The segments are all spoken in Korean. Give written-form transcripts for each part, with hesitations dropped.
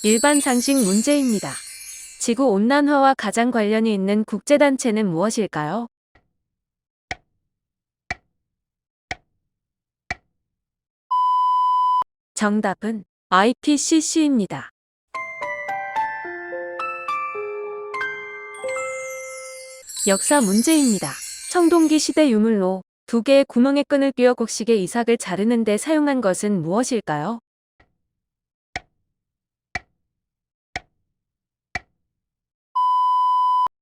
일반 상식 문제입니다. 지구온난화와 가장 관련이 있는 국제단체는 무엇일까요? 정답은 IPCC입니다. 역사 문제입니다. 청동기 시대 유물로 두 개의 구멍에 끈을 끼워 곡식의 이삭을 자르는 데 사용한 것은 무엇일까요?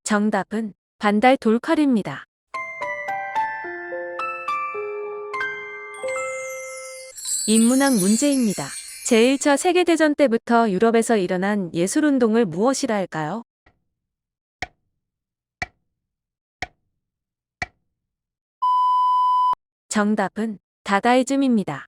정답은 반달 돌칼입니다. 인문학 문제입니다. 제1차 세계대전 때부터 유럽에서 일어난 예술운동을 무엇이라 할까요? 정답은 다다이즘입니다.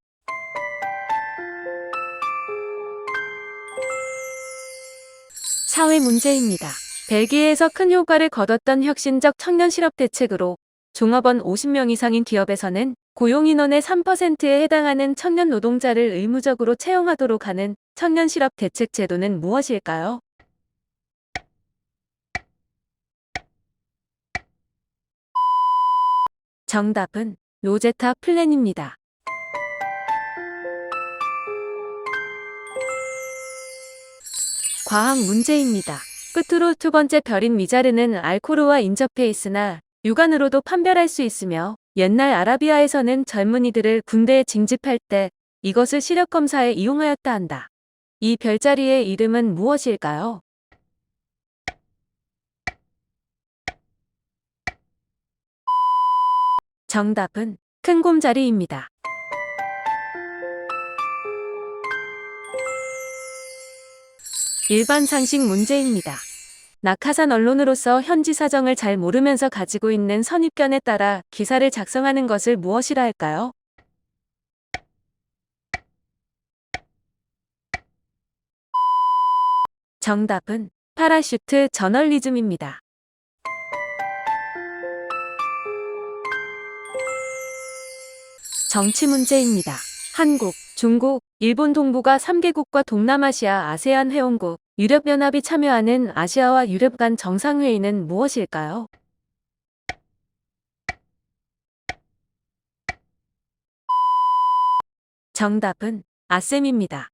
사회 문제입니다. 벨기에에서 큰 효과를 거뒀던 혁신적 청년 실업 대책으로 종업원 50명 이상인 기업에서는 고용인원의 3%에 해당하는 청년 노동자를 의무적으로 채용하도록 하는 청년 실업 대책 제도는 무엇일까요? 정답은 로제타 플랜입니다. 과학 문제입니다. 끝으로 두 번째 별인 미자르는 알코르와 인접해 있으나 육안으로도 판별할 수 있으며 옛날 아라비아에서는 젊은이들을 군대에 징집할 때 이것을 시력 검사에 이용하였다 한다. 이 별자리의 이름은 무엇일까요? 정답은 큰 곰자리입니다. 일반 상식 문제입니다. 낙하산 언론으로서 현지 사정을 잘 모르면서 가지고 있는 선입견에 따라 기사를 작성하는 것을 무엇이라 할까요? 정답은 파라슈트 저널리즘입니다. 정치 문제입니다. 한국, 중국, 일본 동북아 3개국과 동남아시아 아세안 회원국, 유럽연합이 참여하는 아시아와 유럽 간 정상회의는 무엇일까요? 정답은 아셈입니다.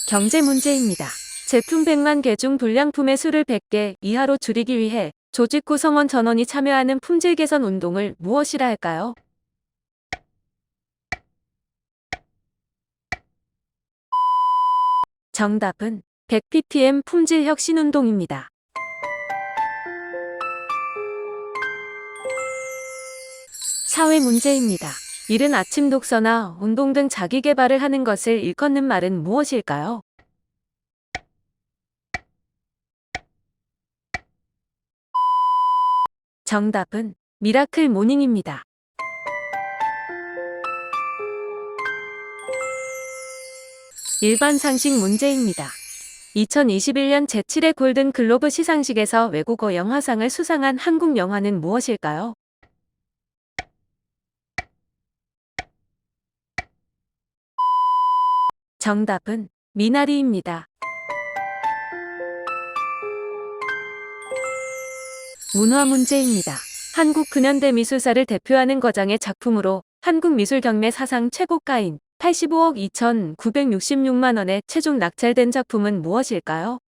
경제 문제입니다. 제품 100만 개 중 불량품의 수를 100개 이하로 줄이기 위해 조직 구성원 전원이 참여하는 품질 개선 운동을 무엇이라 할까요? 정답은 100ppm 품질 혁신 운동입니다. 사회 문제입니다. 이른 아침 독서나 운동 등 자기 개발을 하는 것을 일컫는 말은 무엇일까요? 정답은 미라클 모닝입니다. 일반 상식 문제입니다. 2021년 제7회 골든 글로브 시상식에서 외국어 영화상을 수상한 한국 영화는 무엇일까요? 정답은 미나리입니다. 문화 문제입니다. 한국 근현대 미술사를 대표하는 거장의 작품으로 한국미술경매 사상 최고가인 85억 2,966만 원에 최종 낙찰된 작품은 무엇일까요?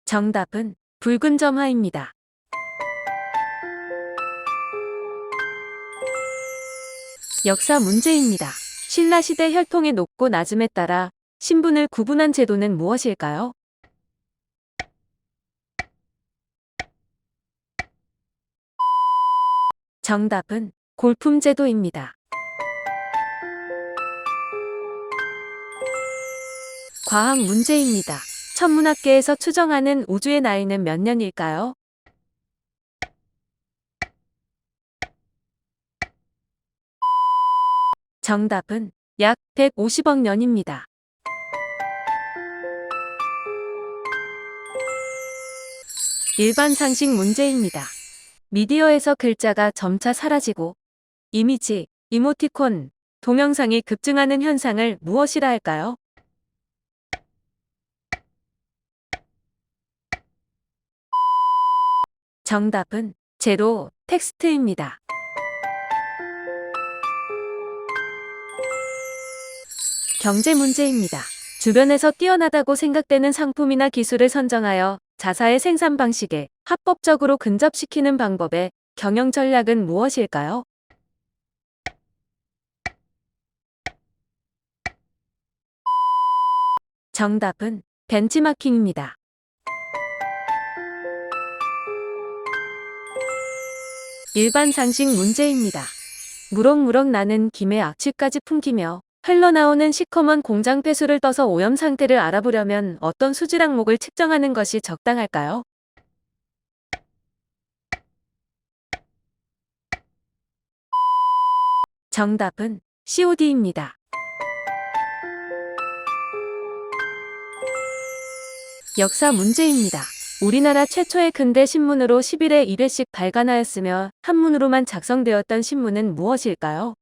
정답은 붉은 점화입니다. 역사 문제입니다. 신라시대 혈통의 높고 낮음에 따라 신분을 구분한 제도는 무엇일까요? 정답은 골품제도입니다. 과학 문제입니다. 천문학계에서 추정하는 우주의 나이는 몇 년일까요? 정답은 약 150억 년입니다. 일반 상식 문제입니다. 미디어에서 글자가 점차 사라지고 이미지, 이모티콘, 동영상이 급증하는 현상을 무엇이라 할까요? 정답은 제로 텍스트입니다. 경제 문제입니다. 주변에서 뛰어나다고 생각되는 상품이나 기술을 선정하여 자사의 생산 방식에 합법적으로 근접시키는 방법의 경영 전략은 무엇일까요? 정답은 벤치마킹입니다. 일반 상식 문제입니다. 무럭무럭 나는 김에 악취까지 풍기며 흘러나오는 시커먼 공장 폐수를 떠서 오염 상태를 알아보려면 어떤 수질 항목을 측정하는 것이 적당할까요? 정답은 COD입니다. 역사 문제입니다. 우리나라 최초의 근대 신문으로 10일에 1회씩 발간하였으며 한문으로만 작성되었던 신문은 무엇일까요?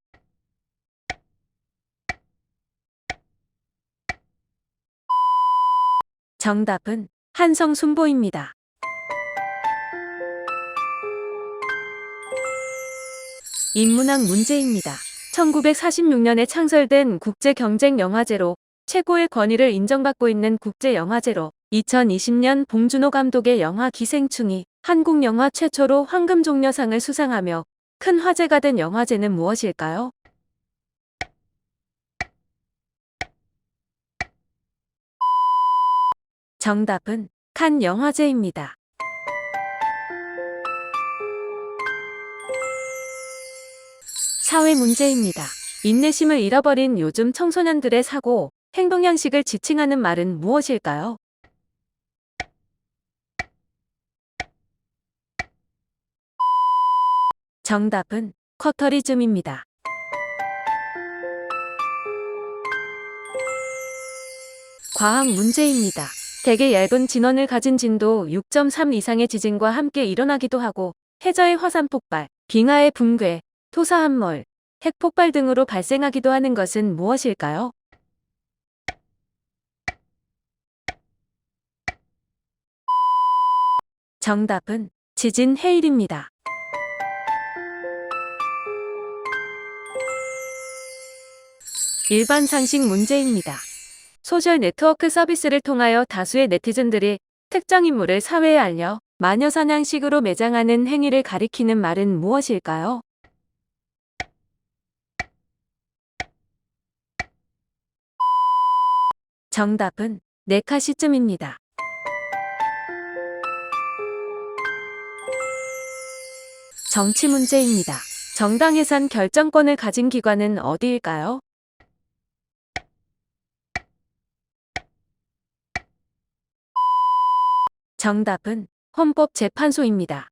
정답은 한성순보입니다. 인문학 문제입니다. 1946년에 창설된 국제경쟁영화제로 최고의 권위를 인정받고 있는 국제영화제로 2020년 봉준호 감독의 영화 기생충이 한국 영화 최초로 황금종려상을 수상하며 큰 화제가 된 영화제는 무엇일까요? 정답은 칸 영화제입니다. 사회 문제입니다. 인내심을 잃어버린 요즘 청소년들의 사고, 행동 양식을 지칭하는 말은 무엇일까요? 정답은 커터리즘입니다. 과학 문제입니다. 대개 얇은 진원을 가진 진도 6.3 이상의 지진과 함께 일어나기도 하고 해저의 화산 폭발, 빙하의 붕괴, 토사함몰, 핵폭발 등으로 발생하기도 하는 것은 무엇일까요? 정답은 지진 해일입니다. 일반 상식 문제입니다. 소셜 네트워크 서비스를 통하여 다수의 네티즌들이 특정 인물을 사회에 알려 마녀 사냥식으로 매장하는 행위를 가리키는 말은 무엇일까요? 정답은 네카시즘입니다. 정치 문제입니다. 정당 예산 결정권을 가진 기관은 어디일까요? 정답은 헌법재판소입니다.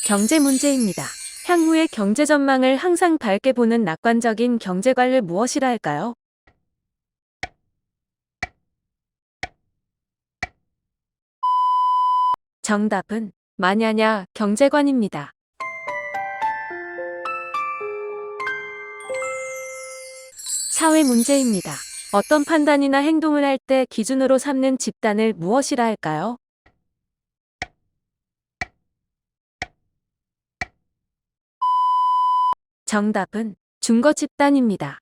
경제 문제입니다. 향후의 경제 전망을 항상 밝게 보는 낙관적인 경제관을 무엇이라 할까요? 정답은 마냐냐 경제관입니다. 사회 문제입니다. 어떤 판단이나 행동을 할 때 기준으로 삼는 집단을 무엇이라 할까요? 정답은 준거 집단입니다.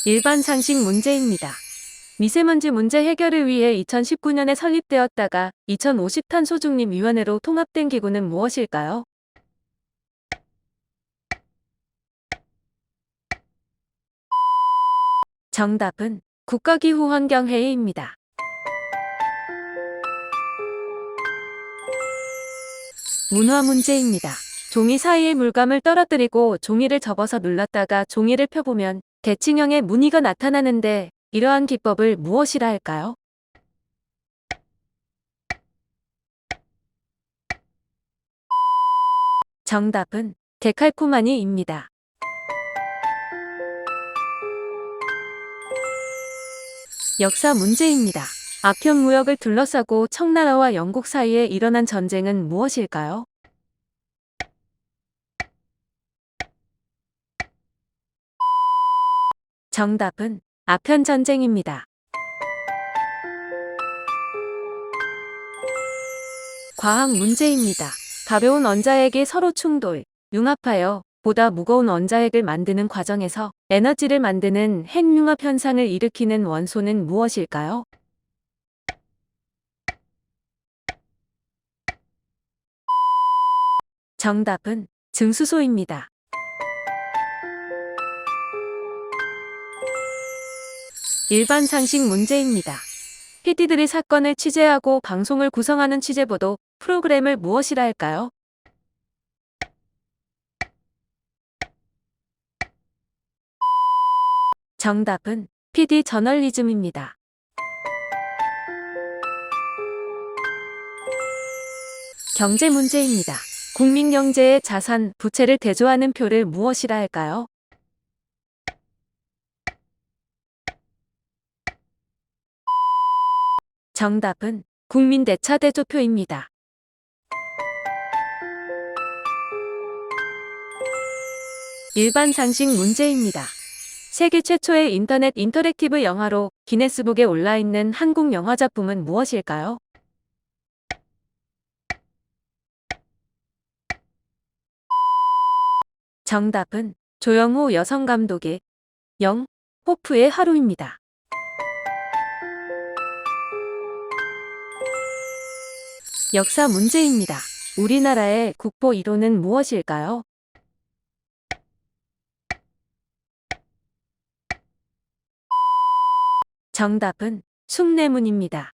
일반 상식 문제입니다. 미세먼지 문제 해결을 위해 2019년에 설립되었다가 2050탄소 중립위원회로 통합된 기구는 무엇일까요? 정답은 국가기후환경회의입니다. 문화 문제입니다. 종이 사이에 물감을 떨어뜨리고 종이를 접어서 눌렀다가 종이를 펴보면 대칭형의 무늬가 나타나는데 이러한 기법을 무엇이라 할까요? 정답은 데칼코마니입니다. 역사 문제입니다. 아편 무역을 둘러싸고 청나라와 영국 사이에 일어난 전쟁은 무엇일까요? 정답은 아편 전쟁입니다. 과학 문제입니다. 가벼운 원자핵이 서로 충돌, 융합하여 보다 무거운 원자핵을 만드는 과정에서 에너지를 만드는 핵융합 현상을 일으키는 원소는 무엇일까요? 정답은 증수소입니다. 일반 상식 문제입니다. PD들이 사건을 취재하고 방송을 구성하는 취재보도 프로그램을 무엇이라 할까요? 정답은 PD 저널리즘입니다. 경제 문제입니다. 국민 경제의 자산, 부채를 대조하는 표를 무엇이라 할까요? 정답은 국민 대차 대조표입니다. 일반 상식 문제입니다. 세계 최초의 인터넷 인터랙티브 영화로 기네스북에 올라 있는 한국 영화 작품은 무엇일까요? 정답은 조영호 여성 감독의 영, 호프의 하루입니다. 역사 문제입니다. 우리나라의 국보 1호는 무엇일까요? 정답은 숭례문입니다.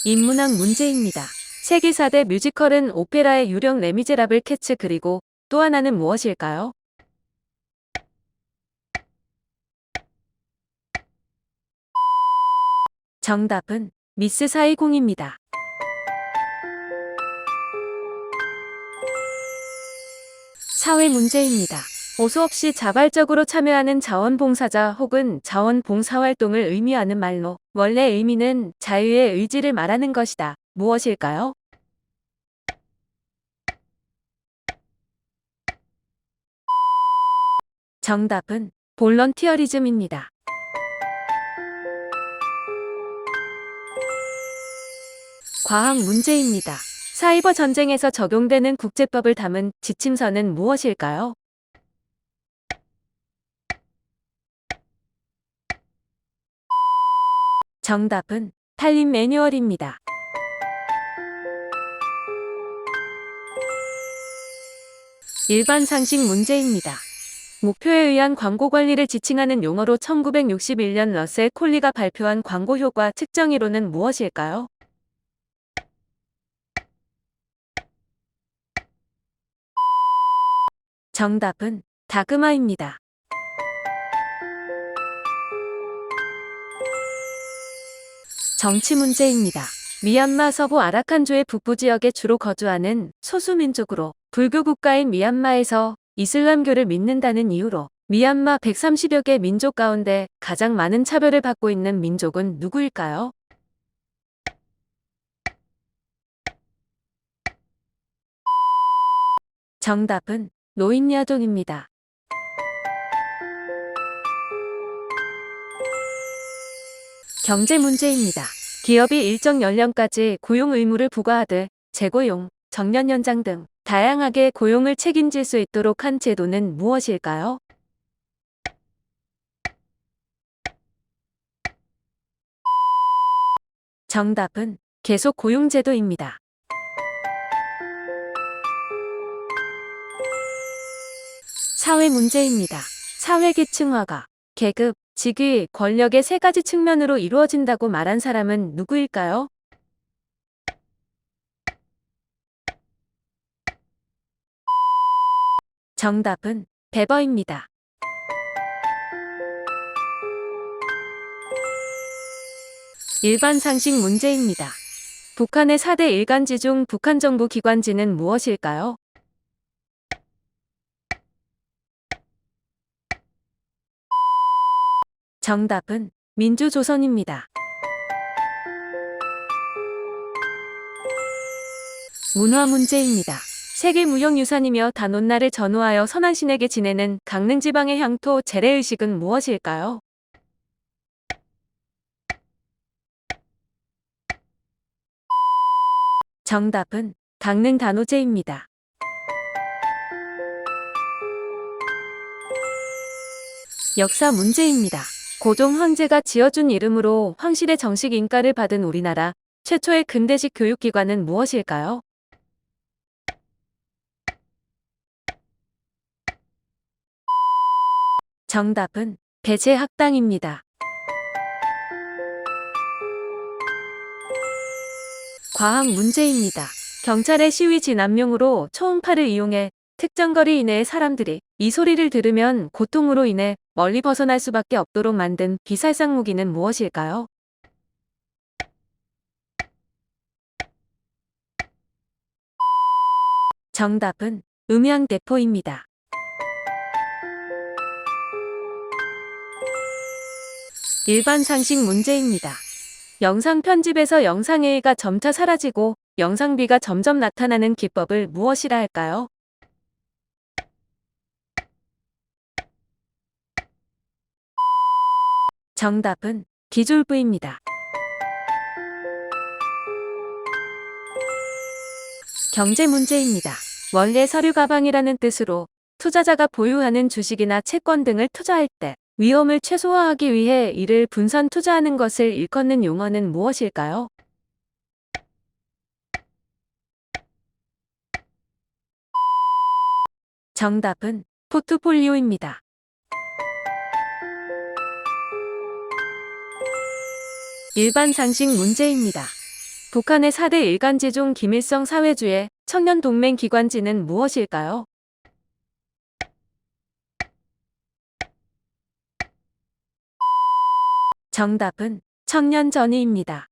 인문학 문제입니다. 세계 4대 뮤지컬은 오페라의 유령 레미제라블 캐츠 그리고 또 하나는 무엇일까요? 정답은 미스 사이공입니다. 사회 문제입니다. 보수 없이 자발적으로 참여하는 자원봉사자 혹은 자원봉사활동을 의미하는 말로 원래 의미는 자유의 의지를 말하는 것이다. 무엇일까요? 정답은 볼런티어리즘입니다. 과학 문제입니다. 사이버 전쟁에서 적용되는 국제법을 담은 지침서는 무엇일까요? 정답은 탈림 매뉴얼입니다. 일반 상식 문제입니다. 목표에 의한 광고 관리를 지칭하는 용어로 1961년 러셀 콜리가 발표한 광고 효과 측정 이론은 무엇일까요? 정답은 다그마입니다. 정치 문제입니다. 미얀마 서부 아라칸주의 북부 지역에 주로 거주하는 소수민족으로 불교 국가인 미얀마에서 이슬람교를 믿는다는 이유로 미얀마 130여 개 민족 가운데 가장 많은 차별을 받고 있는 민족은 누구일까요? 정답은 노인야족입니다. 경제 문제입니다. 기업이 일정 연령까지 고용 의무를 부과하되 재고용, 정년 연장 등 다양하게 고용을 책임질 수 있도록 한 제도는 무엇일까요? 정답은 계속 고용 제도입니다. 사회 문제입니다. 사회 계층화가 계급, 직위, 권력의 세 가지 측면으로 이루어진다고 말한 사람은 누구일까요? 정답은 베버입니다. 일반 상식 문제입니다. 북한의 4대 일간지 중 북한 정부 기관지는 무엇일까요? 정답은 민주조선입니다. 문화 문제입니다. 세계무형유산이며 단오날을 전후하여 선왕신에게 지내는 강릉지방의 향토 재래의식은 무엇일까요? 정답은 강릉 단오제입니다. 역사 문제입니다. 고종 황제가 지어준 이름으로 황실의 정식 인가를 받은 우리나라 최초의 근대식 교육기관은 무엇일까요? 정답은 배제학당입니다. 과학 문제입니다. 경찰의 시위 진압용으로 초음파를 이용해 특정 거리 이내의 사람들이 이 소리를 들으면 고통으로 인해 멀리 벗어날 수밖에 없도록 만든 비살상 무기는 무엇일까요? 정답은 음향대포입니다. 일반 상식 문제입니다. 영상 편집에서 영상AI가 점차 사라지고 영상B가 점점 나타나는 기법을 무엇이라 할까요? 정답은 기졸부입니다. 경제 문제입니다. 원래 서류 가방이라는 뜻으로 투자자가 보유하는 주식이나 채권 등을 투자할 때 위험을 최소화하기 위해 이를 분산 투자하는 것을 일컫는 용어는 무엇일까요? 정답은 포트폴리오입니다. 일반 상식 문제입니다. 북한의 4대 일간지 중 김일성 사회주의 청년동맹 기관지는 무엇일까요? 정답은 청년전의입니다.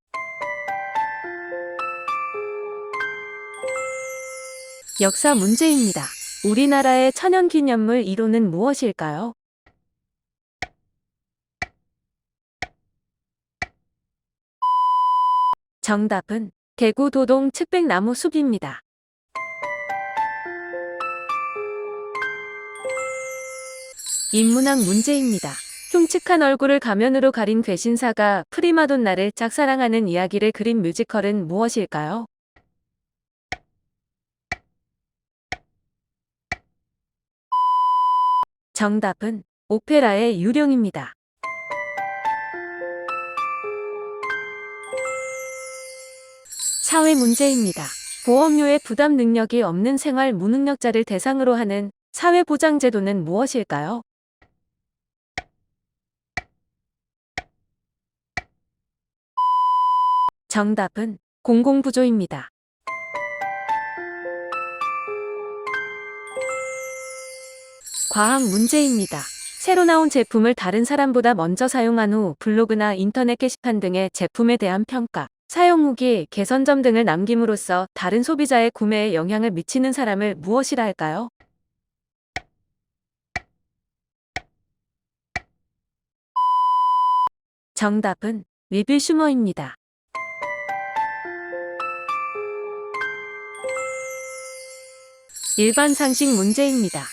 역사 문제입니다. 우리나라의 천연기념물 1호는 무엇일까요? 정답은 개구도동 측백나무 숲입니다. 인문학 문제입니다. 흉측한 얼굴을 가면으로 가린 괴신사가 프리마돈나를 짝사랑하는 이야기를 그린 뮤지컬은 무엇일까요? 정답은 오페라의 유령입니다. 사회 문제입니다. 보험료의 부담 능력이 없는 생활 무능력자를 대상으로 하는 사회보장제도는 무엇일까요? 정답은 공공부조입니다. 과학 문제입니다. 새로 나온 제품을 다른 사람보다 먼저 사용한 후 블로그나 인터넷 게시판 등의 제품에 대한 평가, 사용 후기, 개선점 등을 남김으로써 다른 소비자의 구매에 영향을 미치는 사람을 무엇이라 할까요? 정답은 리뷰 슈머입니다. 일반 상식 문제입니다.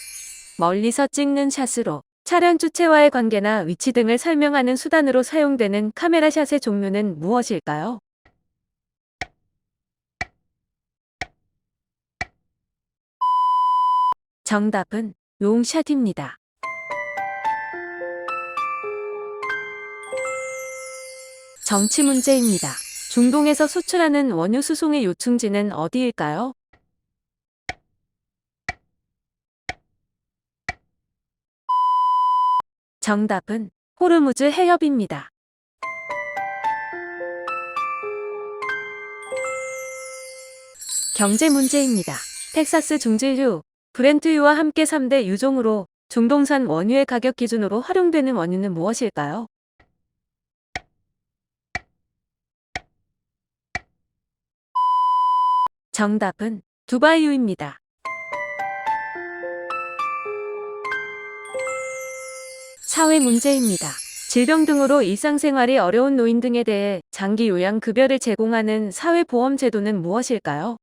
멀리서 찍는 샷으로 차량 주체와의 관계나 위치 등을 설명하는 수단으로 사용되는 카메라샷의 종류는 무엇일까요? 정답은 롱샷입니다. 정치 문제입니다. 중동에서 수출하는 원유 수송의 요충지는 어디일까요? 정답은 호르무즈 해협입니다. 경제 문제입니다. 텍사스 중질유, 브렌트유와 함께 3대 유종으로 중동산 원유의 가격 기준으로 활용되는 원유는 무엇일까요? 정답은 두바이유입니다. 사회 문제입니다. 질병 등으로 일상생활이 어려운 노인 등에 대해 장기 요양급여를 제공하는 사회보험제도는 무엇일까요?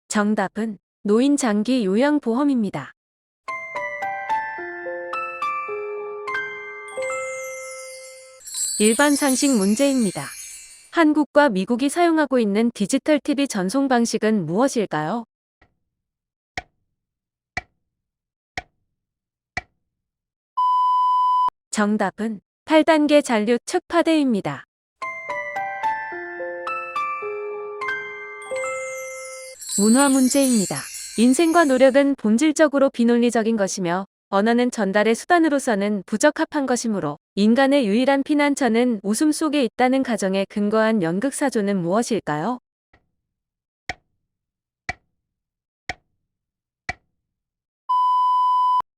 정답은 노인 장기 요양보험입니다. 일반 상식 문제입니다. 한국과 미국이 사용하고 있는 디지털 TV 전송 방식은 무엇일까요? 정답은 8단계 잔류 측파대입니다. 문화 문제입니다. 인생과 노력은 본질적으로 비논리적인 것이며 언어는 전달의 수단으로서는 부적합한 것이므로 인간의 유일한 피난처는 웃음 속에 있다는 가정에 근거한 연극사조는 무엇일까요?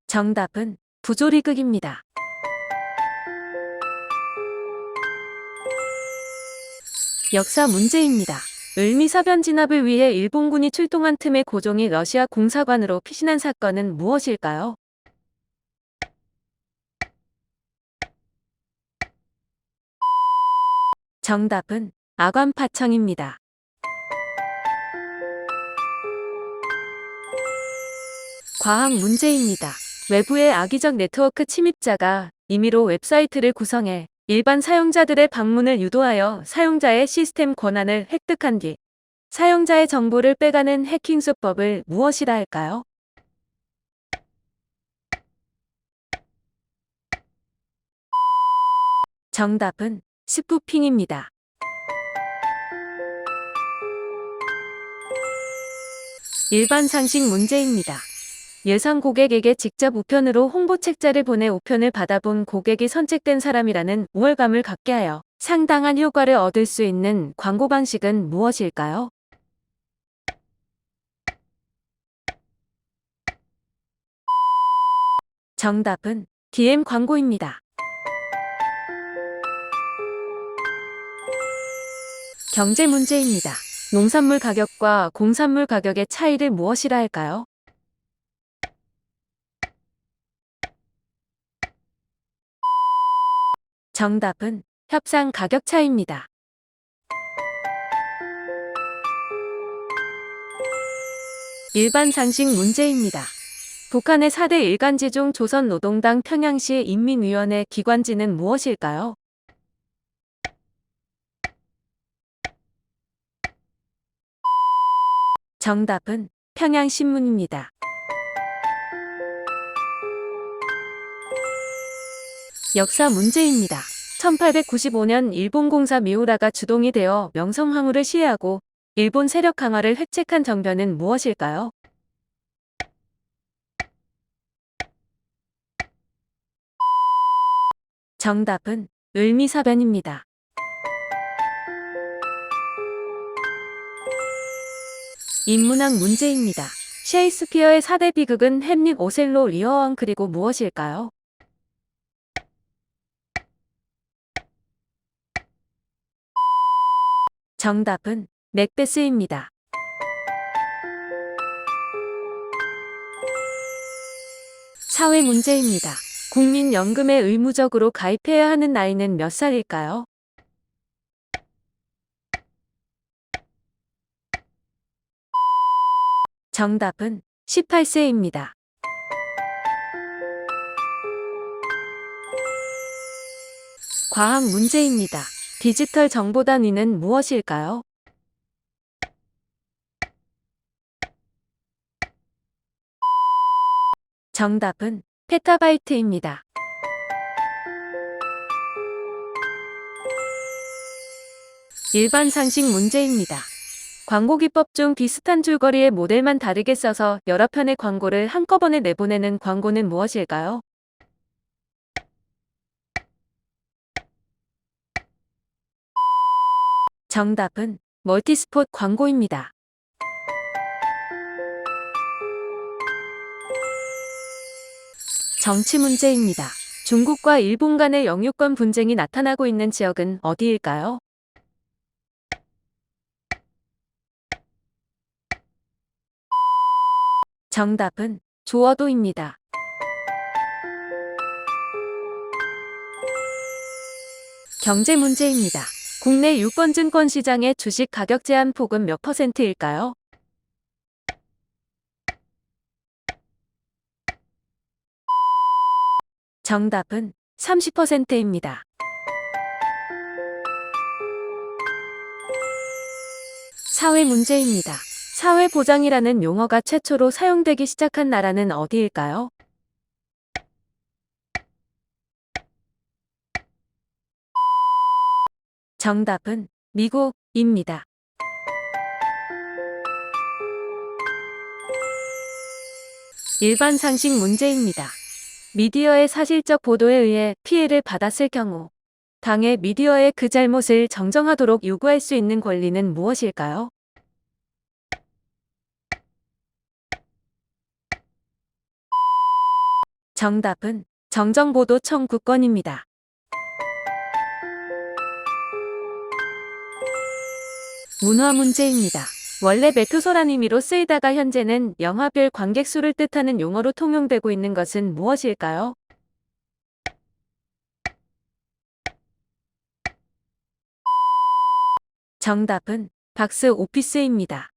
정답은 부조리극입니다. 역사 문제입니다. 을미사변 진압을 위해 일본군이 출동한 틈에 고종이 러시아 공사관으로 피신한 사건은 무엇일까요? 정답은 아관파청입니다. 과학 문제입니다. 외부의 악의적 네트워크 침입자가 임의로 웹사이트를 구성해 일반 사용자들의 방문을 유도하여 사용자의 시스템 권한을 획득한 뒤 사용자의 정보를 빼가는 해킹 수법을 무엇이라 할까요? 정답은 스푸핑입니다. 일반 상식 문제입니다. 예상 고객에게 직접 우편으로 홍보 책자를 보내 우편을 받아본 고객이 선택된 사람이라는 우월감을 갖게 하여 상당한 효과를 얻을 수 있는 광고 방식은 무엇일까요? 정답은 DM 광고입니다. 경제 문제입니다. 농산물 가격과 공산물 가격의 차이를 무엇이라 할까요? 정답은 협상 가격 차이입니다. 일반 상식 문제입니다. 북한의 4대 일간지 중 조선노동당 평양시 인민위원회 기관지는 무엇일까요? 정답은 평양신문입니다. 역사 문제입니다. 1895년 일본 공사 미우라가 주동이 되어 명성황후를 시해하고 일본 세력 강화를 획책한 정변은 무엇일까요? 정답은 을미사변입니다. 인문학 문제입니다. 셰익스피어의 4대 비극은 햄릿, 오셀로, 리어왕 그리고 무엇일까요? 정답은 맥베스입니다. 사회 문제입니다. 국민연금에 의무적으로 가입해야 하는 나이는 몇 살일까요? 정답은 18세입니다. 과학 문제입니다. 디지털 정보 단위는 무엇일까요? 정답은 페타바이트입니다. 일반 상식 문제입니다. 광고 기법 중 비슷한 줄거리의 모델만 다르게 써서 여러 편의 광고를 한꺼번에 내보내는 광고는 무엇일까요? 정답은 멀티스폿 광고입니다. 정치 문제입니다. 중국과 일본 간의 영유권 분쟁이 나타나고 있는 지역은 어디일까요? 정답은 조어도입니다. 경제 문제입니다. 국내 유권증권 시장의 주식 가격 제한 폭은 몇 %일까요? 정답은 30%입니다. 사회 문제입니다. 사회보장이라는 용어가 최초로 사용되기 시작한 나라는 어디일까요? 정답은 미국입니다. 일반 상식 문제입니다. 미디어의 사실적 보도에 의해 피해를 받았을 경우 당의 미디어의 그 잘못을 정정하도록 요구할 수 있는 권리는 무엇일까요? 정답은 정정보도 청구권입니다. 문화 문제입니다. 원래 매표소란 의미로 쓰이다가 현재는 영화별 관객 수를 뜻하는 용어로 통용되고 있는 것은 무엇일까요? 정답은 박스 오피스입니다.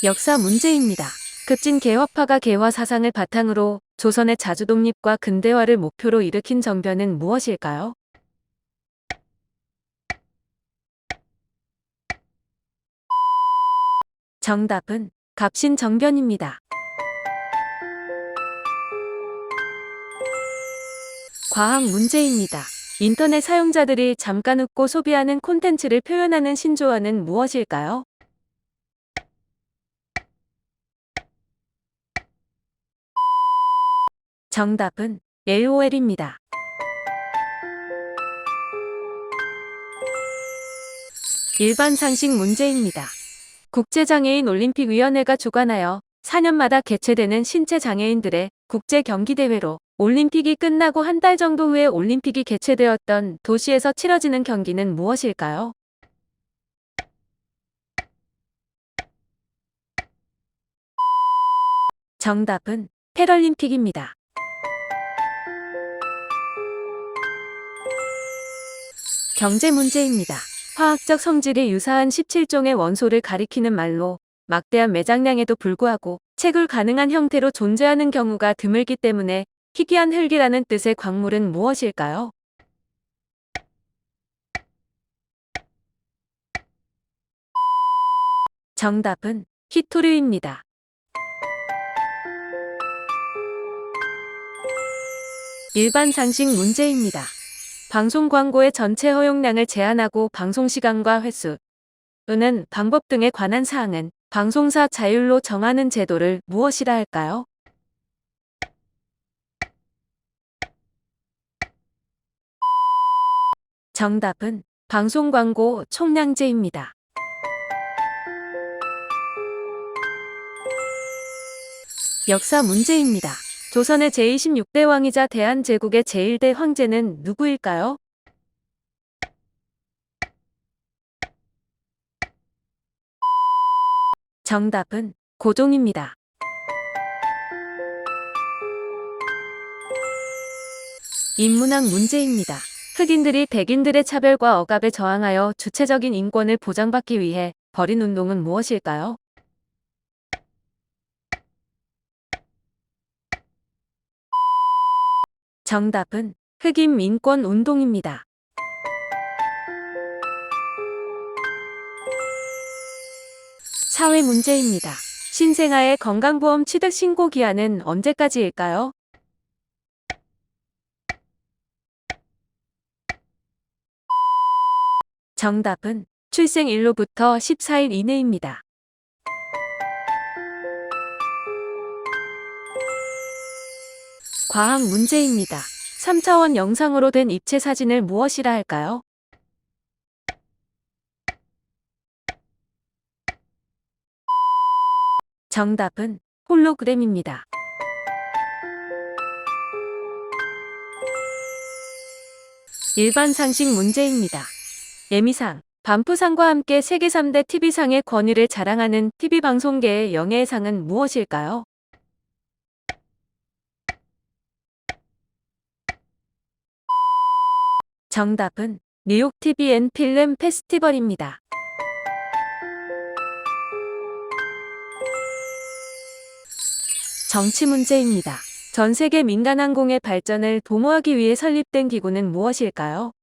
역사 문제입니다. 급진 개화파가 개화 사상을 바탕으로 조선의 자주 독립과 근대화를 목표로 일으킨 정변은 무엇일까요? 정답은 갑신정변입니다. 과학 문제입니다. 인터넷 사용자들이 잠깐 웃고 소비하는 콘텐츠를 표현하는 신조어는 무엇일까요? 정답은 LOL입니다. 일반 상식 문제입니다. 국제장애인 올림픽위원회가 주관하여 4년마다 개최되는 신체장애인들의 국제경기대회로 올림픽이 끝나고 한 달 정도 후에 올림픽이 개최되었던 도시에서 치러지는 경기는 무엇일까요? 정답은 패럴림픽입니다. 경제 문제입니다. 화학적 성질이 유사한 17종의 원소를 가리키는 말로 막대한 매장량에도 불구하고 채굴 가능한 형태로 존재하는 경우가 드물기 때문에 희귀한 흙이라는 뜻의 광물은 무엇일까요? 정답은 희토류입니다. 일반 상식 문제입니다. 방송 광고의 전체 허용량을 제한하고 방송시간과 횟수 또는 방법 등에 관한 사항은 방송사 자율로 정하는 제도를 무엇이라 할까요? 정답은 방송광고 총량제입니다. 역사 문제입니다. 조선의 제26대 왕이자 대한제국의 제1대 황제는 누구일까요? 정답은 고종입니다. 인문학 문제입니다. 흑인들이 백인들의 차별과 억압에 저항하여 주체적인 인권을 보장받기 위해 벌인 운동은 무엇일까요? 정답은 흑인 민권 운동입니다. 사회 문제입니다. 신생아의 건강보험 취득 신고 기한은 언제까지일까요? 정답은 출생일로부터 14일 이내입니다. 과학 문제입니다. 3차원 영상으로 된 입체 사진을 무엇이라 할까요? 정답은 홀로그램입니다. 일반 상식 문제입니다. 예미상, 반프상과 함께 세계 3대 TV상의 권위를 자랑하는 TV방송계의 영예의 상은 무엇일까요? 정답은 뉴욕 TV 앤 필름 페스티벌입니다. 정치 문제입니다. 전 세계 민간 항공의 발전을 도모하기 위해 설립된 기구는 무엇일까요?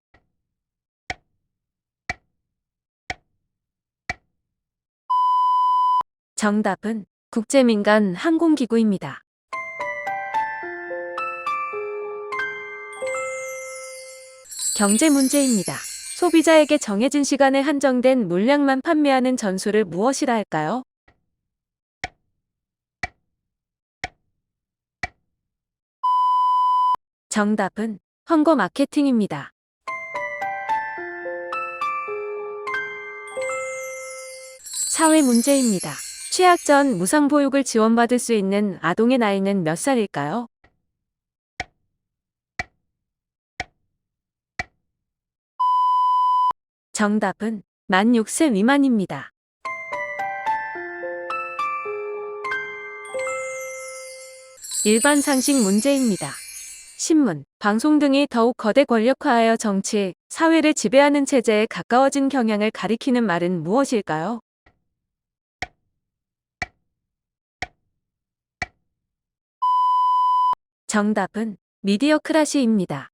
정답은 국제민간 항공기구입니다. 경제 문제입니다. 소비자에게 정해진 시간에 한정된 물량만 판매하는 전술을 무엇이라 할까요? 정답은 헌거 마케팅입니다. 사회 문제입니다. 취약 전 무상보육을 지원받을 수 있는 아동의 나이는 몇 살일까요? 정답은 만 6세 미만입니다. 일반 상식 문제입니다. 신문, 방송 등이 더욱 거대 권력화하여 정치, 사회를 지배하는 체제에 가까워진 경향을 가리키는 말은 무엇일까요? 정답은 미디어크라시입니다.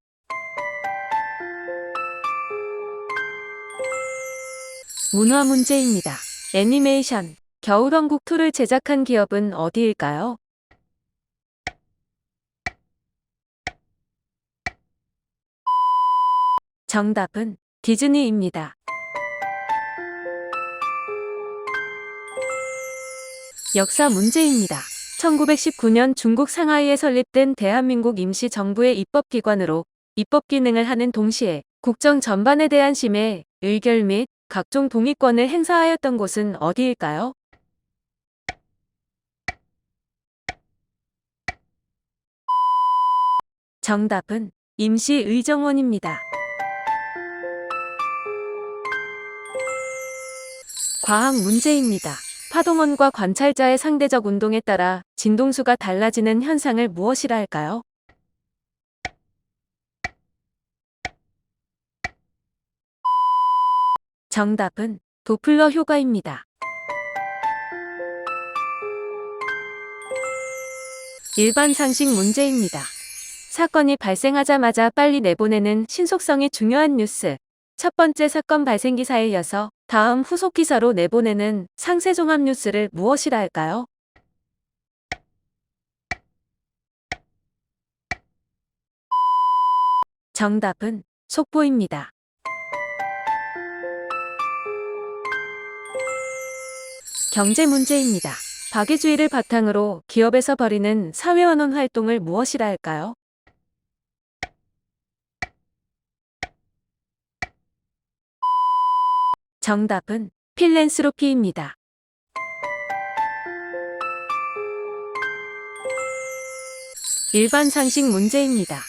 문화 문제입니다. 애니메이션, 겨울왕국 2를 제작한 기업은 어디일까요? 정답은 디즈니입니다. 역사 문제입니다. 1919년 중국 상하이에 설립된 대한민국 임시정부의 입법기관으로 입법 기능을 하는 동시에 국정 전반에 대한 심의, 의결 및 각종 동의권을 행사하였던 곳은 어디일까요? 정답은 임시의정원입니다. 과학 문제입니다. 파동원과 관찰자의 상대적 운동에 따라 진동수가 달라지는 현상을 무엇이라 할까요? 정답은 도플러 효과입니다. 일반 상식 문제입니다. 사건이 발생하자마자 빨리 내보내는 신속성이 중요한 뉴스. 첫 번째 사건 발생 기사에 이어서 다음 후속 기사로 내보내는 상세 종합 뉴스를 무엇이라 할까요? 정답은 속보입니다. 경제 문제입니다. 박애주의를 바탕으로 기업에서 벌이는 사회환원 활동을 무엇이라 할까요? 정답은 필랜스로피입니다. 일반 상식 문제입니다.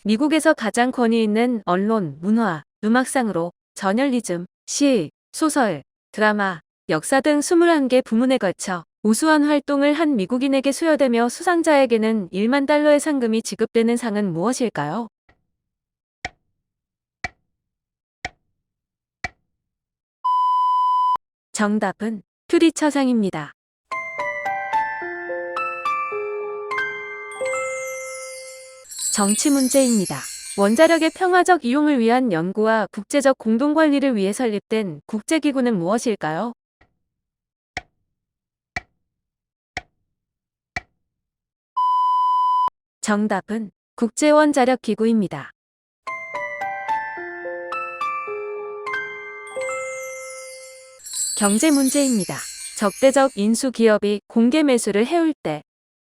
미국에서 가장 권위 있는 언론, 문화, 음악상으로 저널리즘, 시, 소설, 드라마, 역사 등 21개 부문에 걸쳐 우수한 활동을 한 미국인에게 수여되며 수상자에게는 1만 달러의 상금이 지급되는 상은 무엇일까요? 정답은 퓨리처상입니다. 정치 문제입니다. 원자력의 평화적 이용을 위한 연구와 국제적 공동관리를 위해 설립된 국제기구는 무엇일까요? 정답은 국제원자력기구입니다. 경제 문제입니다. 적대적 인수 기업이 공개 매수를 해올 때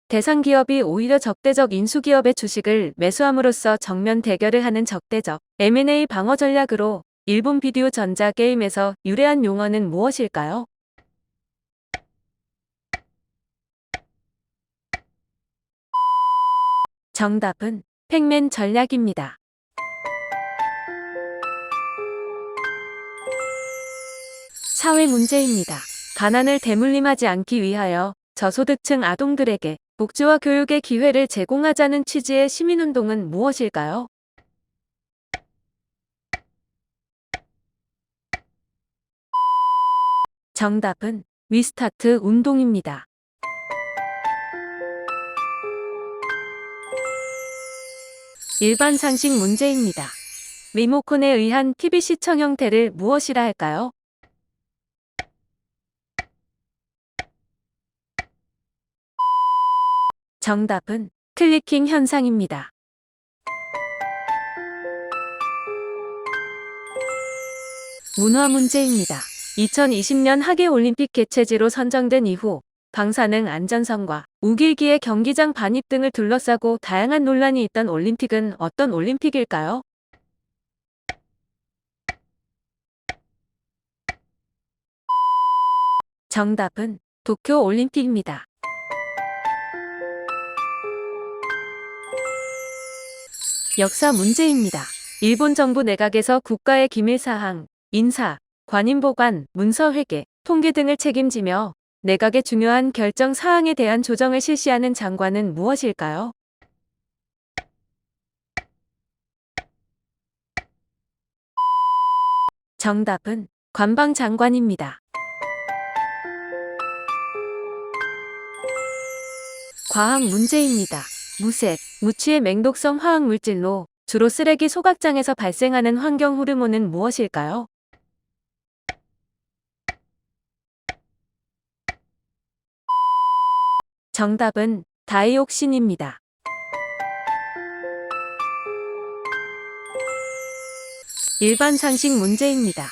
대상 기업이 오히려 적대적 인수 기업의 주식을 매수함으로써 정면 대결을 하는 적대적 M&A 방어 전략으로 일본 비디오 전자 게임에서 유래한 용어는 무엇일까요? 정답은 팩맨 전략입니다. 사회 문제입니다. 가난을 대물림하지 않기 위하여 저소득층 아동들에게 복지와 교육의 기회를 제공하자는 취지의 시민운동은 무엇일까요? 정답은 위스타트 운동입니다. 일반 상식 문제입니다. 리모컨에 의한 TV 시청 형태를 무엇이라 할까요? 정답은 클리킹 현상입니다. 문화 문제입니다. 2020년 하계올림픽 개최지로 선정된 이후 방사능 안전성과 우길기의 경기장 반입 등을 둘러싸고 다양한 논란이 있던 올림픽은 어떤 올림픽일까요? 정답은 도쿄 올림픽입니다. 역사 문제입니다. 일본 정부 내각에서 국가의 기밀사항, 인사, 관인보관, 문서회계, 통계 등을 책임지며 내각의 중요한 결정 사항에 대한 조정을 실시하는 장관은 무엇일까요? 정답은 관방장관입니다. 과학 문제입니다. 무색, 무취의 맹독성 화학 물질로 주로 쓰레기 소각장에서 발생하는 환경 호르몬은 무엇일까요? 정답은 다이옥신입니다. 일반 상식 문제입니다.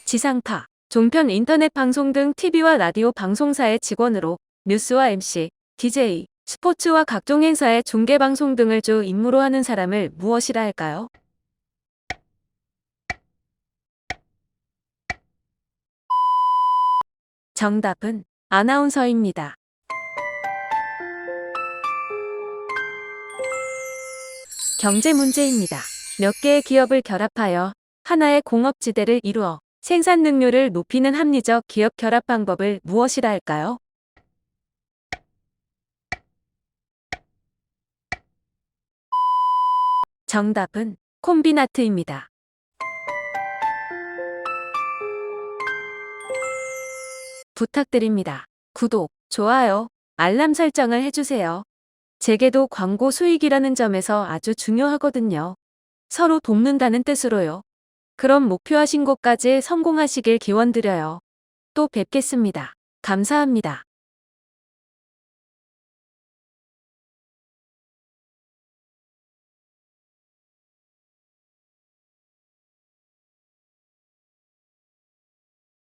지상파, 종편 인터넷 방송 등 TV와 라디오 방송사의 직원으로 뉴스와 MC, DJ, 스포츠와 각종 행사의 중계방송 등을 주 임무로 하는 사람을 무엇이라 할까요? 정답은 아나운서입니다. 경제 문제입니다. 몇 개의 기업을 결합하여 하나의 공업지대를 이루어 생산 능률을 높이는 합리적 기업 결합 방법을 무엇이라 할까요? 정답은 콤비나트입니다. 부탁드립니다. 구독, 좋아요, 알람 설정을 해주세요. 제게도 광고 수익이라는 점에서 아주 중요하거든요. 서로 돕는다는 뜻으로요. 그럼 목표하신 곳까지 성공하시길 기원드려요. 또 뵙겠습니다. 감사합니다.